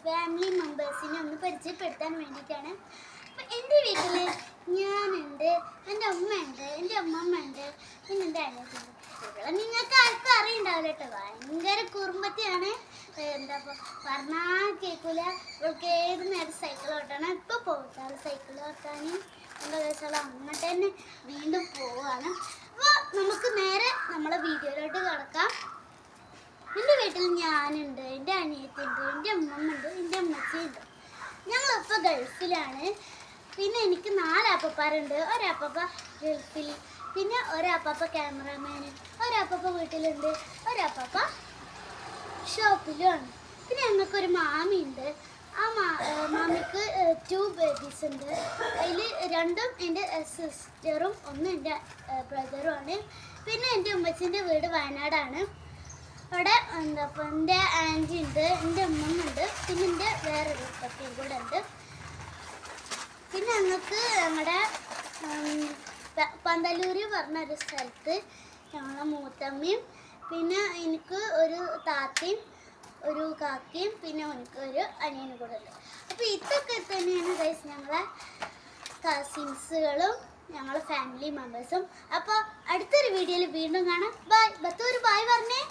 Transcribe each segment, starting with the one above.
Family മെമ്പേഴ്സിനെ ഒന്ന് പരിചയപ്പെടുത്താൻ വേണ്ടിയിട്ടാണ്. അപ്പം എൻ്റെ വീട്ടിൽ ഞാനുണ്ട്, എൻ്റെ അമ്മയുണ്ട്, എൻ്റെ അമ്മമ്മ ഉണ്ട്, പിന്നെ എൻ്റെ അനിയത്തിയുണ്ട്. ഇവിടെ നിങ്ങൾക്ക് ആർക്കും അറിയണ്ടാവില്ല കേട്ടോ, ഭയങ്കര കുറുമ്പത്തിയാണ്. എന്താ പറഞ്ഞാൽ കേൾക്കൂല. ഇവൾക്ക് ഏത് നേരം സൈക്കിൾ ഓട്ടാണ്. ഇപ്പോൾ പോകട്ടാണ് സൈക്കിൾ ഓട്ടാനും. എന്താ വെച്ചാൽ അങ്ങോട്ട് തന്നെ വീണ്ടും പോവുകയാണ്. അപ്പോൾ നമുക്ക് നേരെ നമ്മളെ വീഡിയോയിലോട്ട് കിടക്കാം. എൻ്റെ വീട്ടിൽ ഞാനുണ്ട്, എൻ്റെ അനിയത്തിയുണ്ട്, എൻ്റെ അമ്മമ്മയുണ്ട്, എൻ്റെ അമ്മച്ചിയുണ്ട്. ഞങ്ങളിപ്പോൾ ഗൾഫിലാണ്. പിന്നെ എനിക്ക് 4 അപ്പപ്പാരുണ്ട്. ഒരപ്പപ്പ ഗൾഫിൽ, പിന്നെ ഒരപ്പപ്പ ക്യാമറമാന്, ഒരപ്പപ്പ വീട്ടിലുണ്ട്, ഒരപ്പപ്പ ഷോപ്പിലുമാണ്. പിന്നെ ഞങ്ങൾക്കൊരു മാമിയുണ്ട്. ആ മാമിക്ക് 2 ബേബീസ് ഉണ്ട്. അതിൽ 2 എൻ്റെ സിസ്റ്ററും 1 എൻ്റെ ബ്രദറുമാണ്. പിന്നെ എൻ്റെ ഉമ്മച്ചിൻ്റെ വീട് വയനാടാണ്. അവിടെ എൻ്റെ ആൻറ്റി ഉണ്ട്, എൻ്റെ അമ്മമ്മയുണ്ട്, പിന്നെ എൻ്റെ വേറൊരു പട്ടിയും കൂടെ ഉണ്ട്. പിന്നെ ഞങ്ങൾക്ക് ഞങ്ങളുടെ പന്തലൂര് പറഞ്ഞൊരു സ്ഥലത്ത് ഞങ്ങളെ മൂത്തമ്മയും, പിന്നെ എനിക്ക് ഒരു താത്തയും ഒരു കാക്കയും, പിന്നെ എനിക്ക് ഒരു അനിയനും കൂടെ ഉണ്ട്. അപ്പോൾ ഇതൊക്കെ തന്നെയാണ് ഗൈസ് ഞങ്ങളെ കസിൻസുകളും ഞങ്ങളെ ഫാമിലി മെമ്പേഴ്സും. അപ്പോൾ അടുത്തൊരു വീഡിയോയിൽ വീണ്ടും കാണാം. ബൈ. ബത്തൂര് ബായ് പറഞ്ഞേ.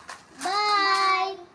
Bye.